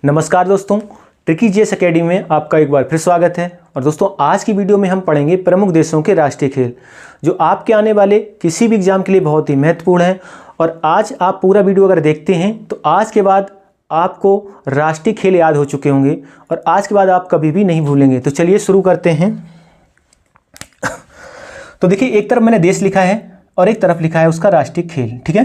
नमस्कार दोस्तों, tricky GS academy में आपका एक बार फिर स्वागत है। और दोस्तों, आज की वीडियो में हम पढ़ेंगे प्रमुख देशों के राष्ट्रीय खेल, जो आपके आने वाले किसी भी एग्जाम के लिए बहुत ही महत्वपूर्ण है। और आज आप पूरा वीडियो अगर देखते हैं तो आज के बाद आपको राष्ट्रीय खेल याद हो चुके होंगे और आज के बाद आप कभी भी नहीं भूलेंगे। तो चलिए शुरू करते हैं। तो देखिए, एक तरफ मैंने देश लिखा है और एक तरफ लिखा है उसका राष्ट्रीय खेल। ठीक है,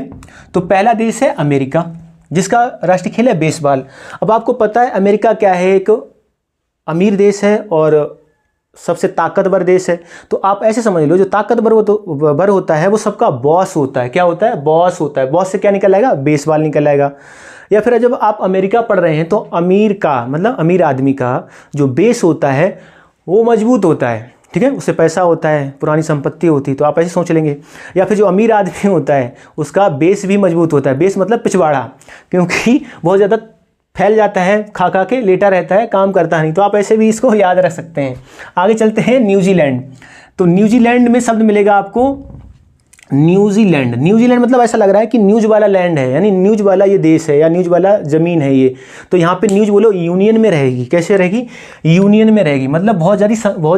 तो पहला देश है अमेरिका, जिसका राष्ट्रीय खेल है बेसबॉल। अब आपको पता है अमेरिका क्या है, एक अमीर देश है और सबसे ताकतवर देश है। तो आप ऐसे समझ लो, जो ताकतवर होता है वो सबका बॉस होता है। क्या होता है? बॉस होता है। बॉस से क्या निकल आएगा? बेसबॉल निकल आएगा। या फिर जब आप अमेरिका पढ़ रहे हैं तो अमीर का मतलब अमीर आदमी का जो बेस होता है वो मजबूत होता है। ठीक है, उससे पैसा होता है, पुरानी संपत्ति होती है, तो आप ऐसे सोच लेंगे। या फिर जो अमीर आदमी होता है उसका बेस भी मजबूत होता है। बेस मतलब पिछवाड़ा, क्योंकि बहुत ज़्यादा फैल जाता है, खा खा के लेटा रहता है, काम करता नहीं। तो आप ऐसे भी इसको याद रख सकते हैं। आगे चलते हैं न्यूजीलैंड। तो न्यूजीलैंड में शब्द मिलेगा आपको न्यूजीलैंड। न्यूजीलैंड मतलब ऐसा लग रहा है कि न्यूज वाला लैंड है, यानी न्यूज वाला ये देश है या न्यूज वाला ज़मीन है ये। तो यहाँ पे न्यूज बोलो यूनियन में रहेगी। कैसे रहेगी? यूनियन में रहेगी, मतलब बहुत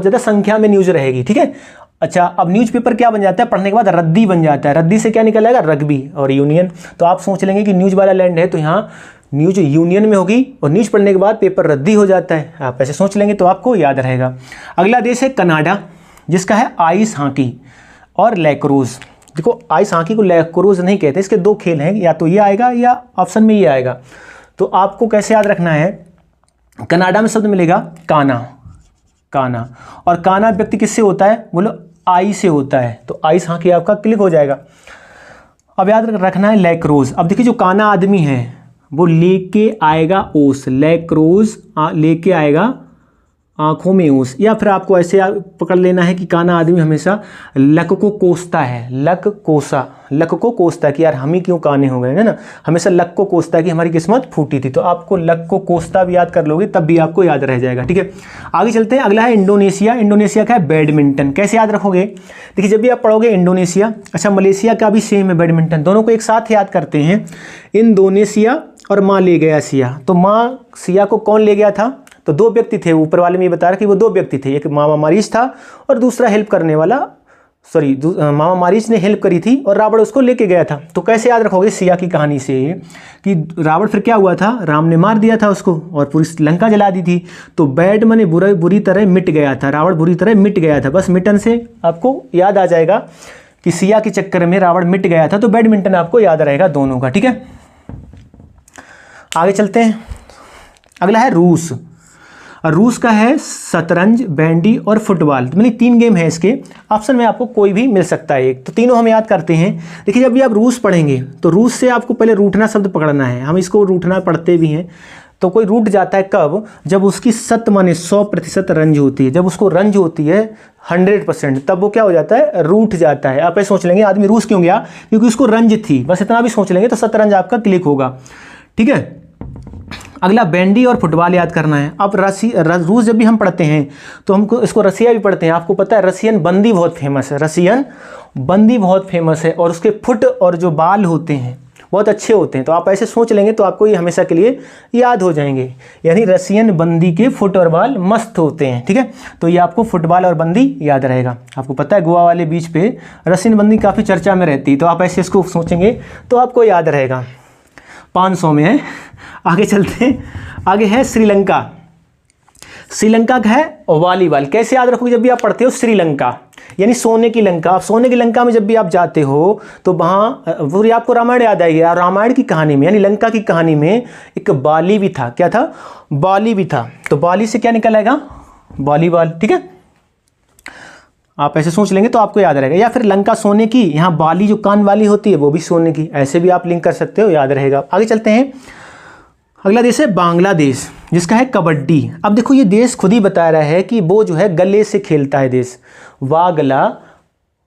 ज़्यादा संख्या में न्यूज रहेगी। ठीक है। अच्छा, अब न्यूज़पेपर क्या बन जाता है? पढ़ने के बाद रद्दी बन जाता है। रद्दी से क्या निकल आएगा? रग्बी और यूनियन। तो आप सोच लेंगे कि न्यूज वाला लैंड है तो यहाँ न्यूज यूनियन में होगी और न्यूज पढ़ने के बाद पेपर रद्दी हो जाता है। आप ऐसे सोच लेंगे तो आपको याद रहेगा। अगला देश है कनाडा, जिसका है आइस हॉकी और लैक्रोज। देखो, आइस हॉकी को लैक्रोज नहीं कहते, इसके दो खेल हैं, या तो ये आएगा या ऑप्शन में ये आएगा। तो आपको कैसे याद रखना है? कनाडा में शब्द मिलेगा काना। काना, और काना व्यक्ति किससे होता है? बोलो आई से होता है। तो आइस हॉकी आपका क्लिक हो जाएगा। अब याद रखना है लैक्रोज। अब देखिए, जो काना आदमी है वो लेके आएगा ओस। लैक्रोज लेके आएगा आंखों में ओस। या फिर आपको ऐसे पकड़ लेना है कि काना आदमी हमेशा लक को कोसता है। लक को कोसता है कि यार हम ही क्यों काने हो गए, है ना। हमेशा लक को कोसता है कि हमारी किस्मत फूटी थी। तो आपको लक को कोसता भी याद कर लोगे तब भी आपको याद रह जाएगा। ठीक है, आगे चलते हैं। अगला है इंडोनेशिया। इंडोनेशिया का है बैडमिंटन। कैसे याद रखोगे? देखिए, जब भी आप पढ़ोगे इंडोनेशिया, अच्छा मलेशिया का भी सेम है बैडमिंटन, दोनों को एक साथ याद करते हैं। इंडोनेशिया और माँ ले गया सिया। तो माँ सिया को कौन ले गया था? तो दो व्यक्ति थे। ऊपर वाले में ये बता रहा कि वो दो व्यक्ति थे, एक मामा मारीच था और दूसरा हेल्प करने वाला, मामा मारीच ने हेल्प करी थी और रावण उसको लेके गया था। तो कैसे याद रखोगे सिया की कहानी से कि रावण फिर क्या हुआ था? राम ने मार दिया था उसको और पूरी लंका जला दी थी। तो बैड मने बुरी तरह मिट गया था, रावण बुरी तरह मिट गया था। बस मिटन से आपको याद आ जाएगा कि सिया के चक्कर में रावण मिट गया था। तो बैडमिंटन आपको याद रहेगा दोनों का। ठीक है, आगे चलते हैं। अगला है रूस। रूस का है शतरंज, बैंडी और फुटबॉल। मतलब 3 गेम है इसके। ऑप्शन में आपको कोई भी मिल सकता है एक। तो तीनों हम याद करते हैं। देखिए, जब भी आप रूस पढ़ेंगे तो रूस से आपको पहले रूठना शब्द पकड़ना है। हम इसको रूठना पढ़ते भी हैं। तो कोई रूठ जाता है कब? जब उसकी 100 माने 100% रंज होती है। जब उसको रंज होती है 100%, तब वो क्या हो जाता है? रूठ जाता है। आप ऐसे सोच लेंगे आदमी रूस क्यों गया? क्योंकि उसको रंज थी। बस इतना भी सोच लेंगे तो शतरंज आपका क्लिक होगा। ठीक है, अगला बैंडी और फुटबॉल याद करना है। अब रूस जब भी हम पढ़ते हैं तो हमको इसको रसिया भी पढ़ते हैं। आपको पता है रसियन बंदी बहुत फेमस है। रसियन बंदी बहुत फेमस है और उसके फुट और जो बाल होते हैं बहुत अच्छे होते हैं। तो आप ऐसे सोच लेंगे तो आपको ये हमेशा के लिए याद हो जाएंगे। यानी रसियन बंदी के फुट और बाल मस्त होते हैं। ठीक है, तो ये आपको फुटबॉल और बंदी याद रहेगा। आपको पता है गोवा वाले बीच पे रसियन बंदी काफ़ी चर्चा में रहती है। तो आप ऐसे इसको सोचेंगे तो आपको याद रहेगा। 500 में है। आगे चलते हैं। आगे है श्रीलंका। श्रीलंका का है वॉलीबॉल। कैसे याद रखोगे? जब भी आप पढ़ते हो श्रीलंका यानी सोने की लंका। सोने की लंका में जब भी आप जाते हो तो वहाँ पूरी आपको रामायण याद आएगी। और रामायण की कहानी में यानी लंका की कहानी में एक बाली भी था। क्या था? बाली भी था। तो बाली से क्या निकल आएगा? वॉलीबॉल। ठीक है, आप ऐसे सोच लेंगे तो आपको याद रहेगा। या फिर लंका सोने की, यहाँ बाली जो कान वाली होती है वो भी सोने की। ऐसे भी आप लिंक कर सकते हो, याद रहेगा। आगे चलते हैं। अगला देश है बांग्लादेश, जिसका है कबड्डी। अब देखो, ये देश खुद ही बता रहा है कि वो जो है गले से खेलता है देश। वा गला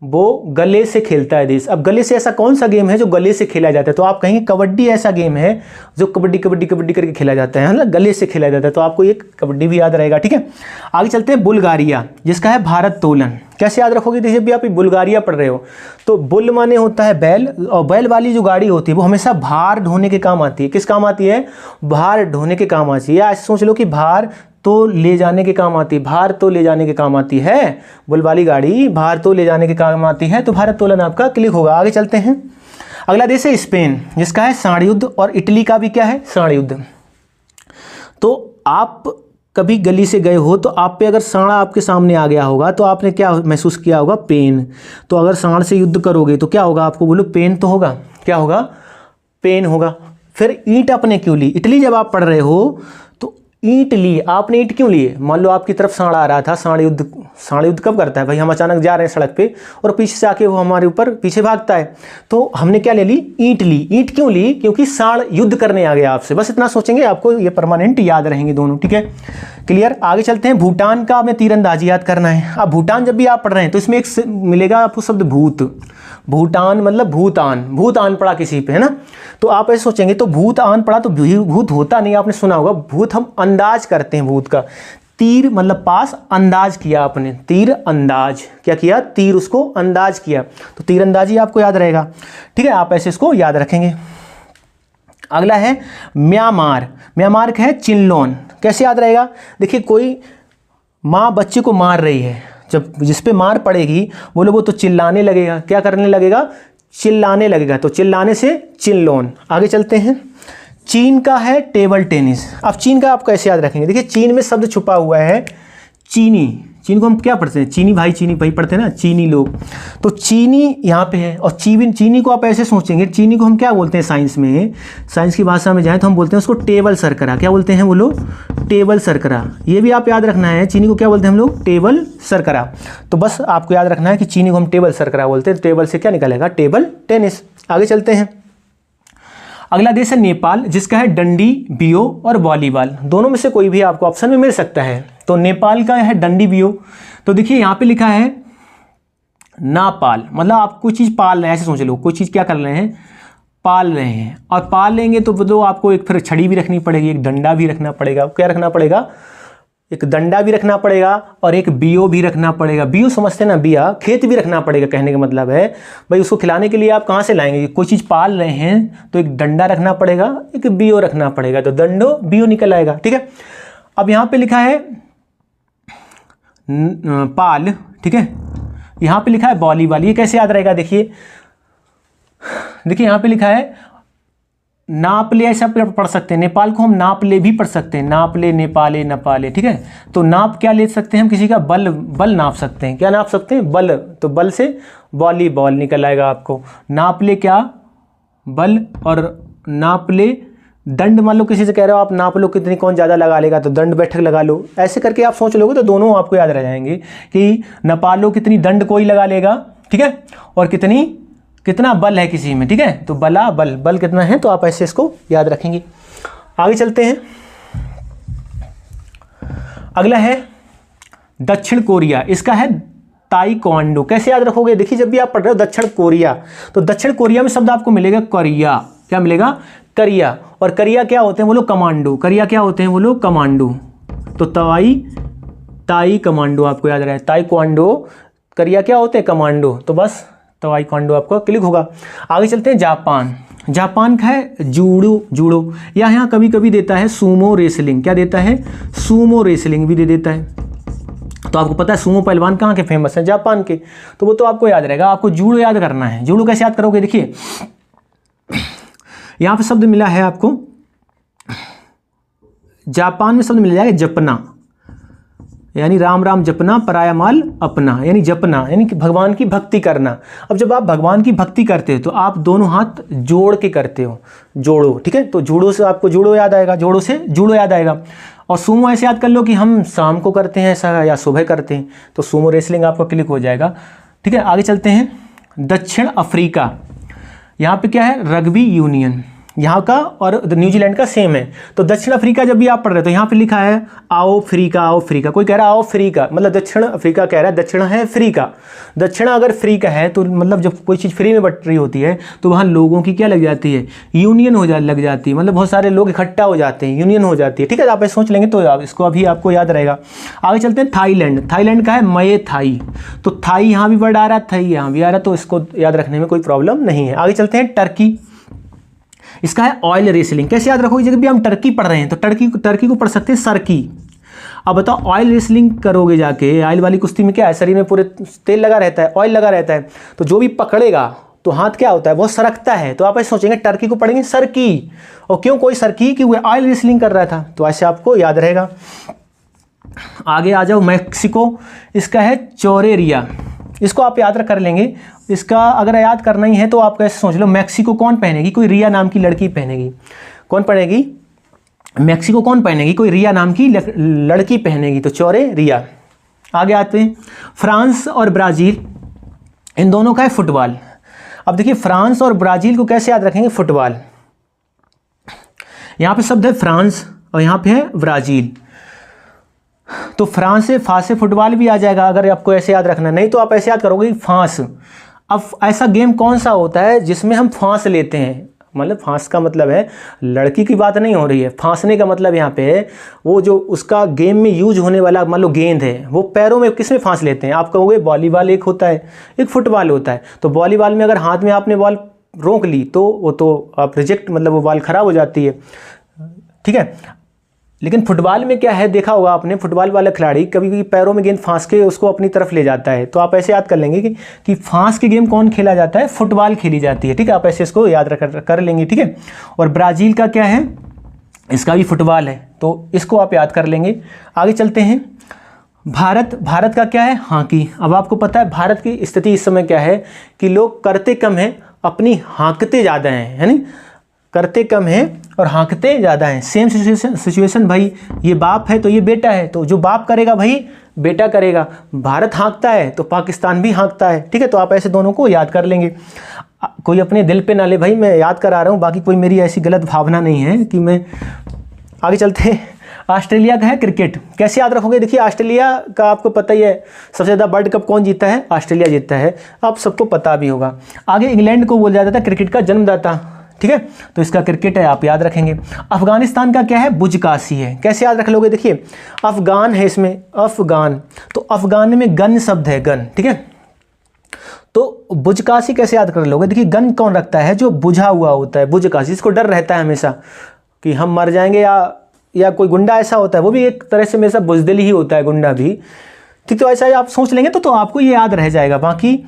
वो गले से खेलता है देश। अब गले से ऐसा कौन सा गेम है जो गले से खेला जाता है? तो आप कहेंगे कबड्डी ऐसा गेम है जो कबड्डी कबड्डी कबड्डी करके खेला जाता है ना, गले से खेला जाता है। तो आपको ये कबड्डी भी याद रहेगा, ठीक है। आगे चलते हैं, बुल्गारिया, जिसका है भारोत्तोलन। कैसे याद रखोगे? देखिए जब भी आप बुल्गारिया पढ़ रहे हो तो बुल माने होता है बैल, और बैल वाली जो गाड़ी होती है वो हमेशा भार ढोने के काम आती है। किस काम आती है? भार ढोने के काम आती है। ऐसे सोच लो कि भार तो ले जाने के काम आती है, भार तो ले जाने के काम आती है। बुल वाली गाड़ी भार तो ले जाने के काम आती है। तो भारोत्तोलन आपका क्लिक होगा। आगे चलते हैं, अगला देश है स्पेन, जिसका है साण युद्ध, और इटली का भी क्या है? साण युद्ध। तो आप कभी गली से गए हो तो आप पे अगर सांड आपके सामने आ गया होगा तो आपने क्या महसूस किया होगा? पेन। तो अगर सांड से युद्ध करोगे तो क्या होगा? आपको बोलो पेन तो होगा। क्या होगा? पेन होगा। फिर ईंट आपने क्यों ली? इटली जब आप पढ़ रहे हो तो ईंट ली। आपने ईंट क्यों लिए? मान लो आपकी तरफ सांड आ रहा था। सांड युद्ध कब करता है भाई? हम अचानक जा रहे हैं सड़क पे और पीछे से आके वो हमारे ऊपर पीछे भागता है, तो हमने क्या ले ली? ईंट ली। ईंट क्यों ली? क्योंकि सांड युद्ध करने आ गया आपसे। बस इतना सोचेंगे, आपको ये परमानेंट याद रहेंगे दोनों, ठीक है, क्लियर। आगे चलते हैं, भूटान का हमें तीरंदाजी याद करना है। अब भूटान जब भी आप पढ़ रहे हैं तो इसमें एक मिलेगा आपको शब्द भूत। भूटान मतलब भूतान, भूतान पड़ा किसी पे, है ना। तो आप ऐसे सोचेंगे तो भूतान पड़ा तो भूत होता नहीं, आपने सुना होगा भूत हम अंदाज करते हैं भूत का। तीर मतलब पास, अंदाज किया आपने, तीर अंदाज, क्या किया? तीर उसको अंदाज किया। तो तीरंदाजी आपको याद रहेगा, ठीक है, आप ऐसे इसको याद रखेंगे। अगला है म्यांमार। म्यांमार का है चिनलोन। कैसे याद रहेगा? देखिए कोई माँ बच्चे को मार रही है, जब जिस पे मार पड़ेगी वो तो चिल्लाने लगेगा। क्या करने लगेगा? चिल्लाने लगेगा। तो चिल्लाने से चिनलोन। आगे चलते हैं, चीन का है टेबल टेनिस। अब चीन का आप कैसे याद रखेंगे? देखिए चीन में शब्द छुपा हुआ है चीनी। चीन को हम क्या पढ़ते हैं? चीनी भाई पढ़ते हैं ना, चीनी लोग। तो चीनी यहाँ पे है, और चीनी को आप ऐसे सोचेंगे, चीनी को हम क्या बोलते हैं साइंस में? साइंस की भाषा में जाए तो हम बोलते हैं उसको टेबल शर्करा। क्या बोलते हैं वो लोग? टेबल शर्करा। ये भी आप याद रखना है, चीनी को क्या बोलते हैं हम लोग? टेबल शर्करा। तो बस आपको याद रखना है कि चीनी को हम टेबल शर्करा बोलते हैं। टेबल से क्या निकलेगा? Table tennis. आगे चलते हैं, अगला देश है नेपाल, जिसका है डंडी, बियो और वॉलीबॉल। दोनों में से कोई भी आपको ऑप्शन में मिल सकता है। तो नेपाल का है डंडी बियो। तो देखिए यहाँ पे लिखा है नापाल, मतलब आप कोई चीज़ पाल रहे हैं, ऐसे सोच लो कोई चीज़ क्या कर रहे हैं? पाल रहे हैं। और पाल लेंगे तो आपको एक फिर छड़ी भी रखनी पड़ेगी, एक डंडा भी रखना पड़ेगा। क्या रखना पड़ेगा? एक डंडा भी रखना पड़ेगा और एक बियो भी रखना पड़ेगा। बियो समझते ना, बिया, खेत भी रखना पड़ेगा। कहने का मतलब है भाई उसको खिलाने के लिए आप कहाँ से लाएंगे? कोई चीज़ पाल रहे हैं तो एक डंडा रखना पड़ेगा, एक बियो रखना पड़ेगा, तो डंडो बियो निकल आएगा, ठीक है। अब यहाँ पे लिखा है पाल, ठीक है, यहाँ पे लिखा है वॉलीबॉल। ये कैसे याद रहेगा? देखिए यहाँ पे लिखा है नापले, ऐसा पढ़ सकते हैं। नेपाल को हम नापले भी पढ़ सकते हैं, नापले, नेपाले, नपाले, ठीक है। तो नाप क्या ले सकते हैं हम? किसी का बल नाप सकते हैं। क्या नाप सकते हैं? बल। तो बल से वॉलीबॉल निकल आएगा आपको। नापले क्या? बल। और नापले दंड। मान लो किसी से कह रहे हो आप नाप लो कितनी, कौन ज़्यादा लगा लेगा, तो दंड बैठक लगा लो। ऐसे करके आप सोच लोगे तो दोनों आपको याद रह जाएंगे कि नपालो कितनी दंड कोई लगा लेगा, ठीक है, और कितना बल है किसी में, ठीक है। तो बला बल कितना है, तो आप ऐसे इसको याद रखेंगे। आगे चलते हैं, अगला है दक्षिण कोरिया। इसका है ताइक्वांडो। कैसे याद रखोगे? देखिए जब भी आप पढ़ रहे हो दक्षिण कोरिया, तो दक्षिण कोरिया में शब्द आपको मिलेगा करिया। क्या मिलेगा? करिया। और करिया क्या होते हैं? वो लोग कमांडो। करिया क्या होते हैं? वो लोग कमांडो। तो ताई कमांडो आपको याद रहे। ताइक्वांडो, करिया क्या होते हैं? कमांडो। तो बस ताइक्वांडो आपको क्लिक होगा। आगे चलते हैं जापान। जापान का है जूडो, या यहाँ कभी कभी देता है सूमो रेसलिंग। क्या देता है? सूमो रेसलिंग भी दे देता है। तो आपको पता है सूमो पहलवान कहाँ के फेमस है? जापान के। तो वो तो आपको याद रहेगा। आपको जूडो याद करना है। जूडो कैसे याद करोगे? देखिए यहाँ पे शब्द मिला है आपको, जापान में शब्द मिल जाएगा जपना, यानी राम राम जपना, पराया माल अपना, यानी जपना यानी कि भगवान की भक्ति करना। अब जब आप भगवान की भक्ति करते हो तो आप दोनों हाथ जोड़ के करते हो, जोड़ो, ठीक है। तो जूडो से आपको जूडो याद आएगा, जोड़ो से जूडो याद आएगा। और सूमो ऐसे याद कर लो कि हम शाम को करते हैं ऐसा या सुबह करते हैं, तो सूमो रेसलिंग आपका क्लिक हो जाएगा, ठीक है। आगे चलते हैं दक्षिण अफ्रीका। यहाँ पे क्या है? Rugby union. यहाँ का और न्यूजीलैंड का सेम है। तो दक्षिण अफ्रीका जब भी आप पढ़ रहे हो तो यहाँ पे लिखा है आओ फ्रीका, आओ फ्रीका। कोई कह रहा है आओ फ्रीका, मतलब दक्षिण अफ्रीका कह रहा है, दक्षिण है फ्रीका। दक्षिण अगर फ्री का है तो मतलब जब कोई चीज़ फ्री में बट रही होती है तो वहाँ लोगों की क्या लग जाती है, यूनियन लग जाती है, मतलब बहुत सारे लोग इकट्ठा हो जाते हैं, यूनियन हो जाती है। ठीक है, आप ऐसे सोच लेंगे तो आप इसको अभी आपको याद रहेगा। आगे चलते हैं थाईलैंड। थाईलैंड का है मये थाई, तो थाई यहाँ भी वर्ड आ रहा है, थाई यहाँ भी आ रहा है, तो इसको याद रखने में कोई प्रॉब्लम नहीं है। आगे चलते हैं टर्की। इसका है ऑयल रेसलिंग। कैसे याद रखोगे, जब भी हम टर्की पढ़ रहे हैं तो टर्की को पढ़ सकते हैं सरकी। अब बताओ ऑयल रेसलिंग करोगे जाके, ऑयल वाली कुश्ती में क्या है, शरीर में पूरे तेल लगा रहता है, ऑयल लगा रहता है, तो जो भी पकड़ेगा तो हाथ क्या होता है, वो सरकता है। तो आप ऐसे सोचेंगे टर्की को पढ़ेंगे सरकी, और क्यों कोई सरकी, कि वो ऑयल रेसलिंग कर रहा था, तो ऐसे आपको याद रहेगा। आगे आ जाओ मैक्सिको। इसका है चोरेरिया, इसको आप याद कर लेंगे। इसका अगर याद करना ही है तो आप कैसे सोच लो, मैक्सिको कौन पहनेगी, कोई रिया नाम की लड़की पहनेगी। कौन पहनेगी, मैक्सिको कौन पहनेगी, कोई रिया नाम की लड़की पहनेगी, तो चौरे रिया। आगे आते हैं फ्रांस और ब्राज़ील, इन दोनों का है फुटबॉल। अब देखिए फ्रांस और ब्राज़ील को कैसे याद रखेंगे, फुटबॉल। यहाँ पे शब्द है फ्रांस और यहाँ पे है ब्राज़ील, तो फ्रांस से फा से फुटबॉल भी आ जाएगा अगर आपको ऐसे याद रखना। नहीं तो आप ऐसे याद करोगे फांस। अब ऐसा गेम कौन सा होता है जिसमें हम फांस लेते हैं, मतलब फांस का मतलब है लड़की की बात नहीं हो रही है, फांसने का मतलब यहाँ पे है वो जो उसका गेम में यूज होने वाला मान लो गेंद है, वो पैरों में किस में फांस लेते हैं। आप कहोगे वॉलीबॉल एक होता है, एक फुटबॉल होता है। तो वॉलीबॉल में अगर हाथ में आपने बॉल रोक ली तो वो तो आप रिजेक्ट, मतलब वो बॉल खराब हो जाती है। ठीक है, लेकिन फुटबॉल में क्या है, देखा होगा आपने, फुटबॉल वाला खिलाड़ी कभी कभी पैरों में गेंद फांस के उसको अपनी तरफ ले जाता है। तो आप ऐसे याद कर लेंगे कि फांस के गेम कौन खेला जाता है, फुटबॉल खेली जाती है। ठीक है, आप ऐसे इसको याद कर लेंगे। ठीक है, और ब्राज़ील का क्या है, इसका भी फुटबॉल है, तो इसको आप याद कर लेंगे। आगे चलते हैं भारत का क्या है, हॉकी। अब आपको पता है भारत की स्थिति इस समय क्या है कि लोग करते कम हैं, अपनी हाँकते ज़्यादा हैं, है नहीं, करते कम हैं और हाँकते ज़्यादा हैं। सेम सिचुएशन भाई, ये बाप है तो ये बेटा है, तो जो बाप करेगा भाई बेटा करेगा। भारत हाँकता है तो पाकिस्तान भी हाँकता है। ठीक है, तो आप ऐसे दोनों को याद कर लेंगे। कोई अपने दिल पे ना ले भाई, मैं याद करा रहा हूँ, बाकी कोई मेरी ऐसी गलत भावना नहीं है कि मैं। आगे चलते हैं, ऑस्ट्रेलिया का है क्रिकेट। कैसे याद रखोगे, देखिए ऑस्ट्रेलिया का आपको पता ही है सबसे ज़्यादा वर्ल्ड कप कौन जीता है, ऑस्ट्रेलिया जीतता है, आप सबको पता भी होगा। आगे इंग्लैंड को बोला जाता था क्रिकेट का जन्मदाता। ठीक है, तो इसका क्रिकेट है, आप याद रखेंगे। अफगानिस्तान का क्या है, बुजकाशी है। कैसे याद रख लोगे, देखिए अफगान है इसमें, अफगान, तो अफगान में गन शब्द है, गन। ठीक है, तो बुजकाशी कैसे याद कर लोगे, देखिए गन कौन रखता है, जो बुझा हुआ होता है, बुजकाशी, इसको डर रहता है हमेशा कि हम मर जाएंगे, या कोई गुंडा ऐसा होता है, वो भी एक तरह से हमेशा बुजदिल ही होता है, गुंडा भी। ठीक, तो ऐसा आप सोच लेंगे तो आपको ये याद रह जाएगा। बाकी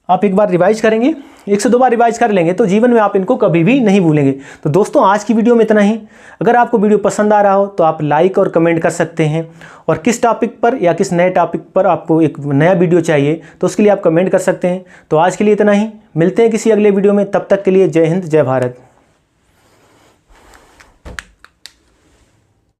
आप एक बार रिवाइज करेंगे, 1 से 2 बार रिवाइज कर लेंगे तो जीवन में आप इनको कभी भी नहीं भूलेंगे। तो दोस्तों आज की वीडियो में इतना ही। अगर आपको वीडियो पसंद आ रहा हो तो आप लाइक और कमेंट कर सकते हैं, और किस टॉपिक पर या किस नए टॉपिक पर आपको एक नया वीडियो चाहिए तो उसके लिए आप कमेंट कर सकते हैं। तो आज के लिए इतना ही, मिलते हैं किसी अगले वीडियो में, तब तक के लिए जय हिंद, जय भारत।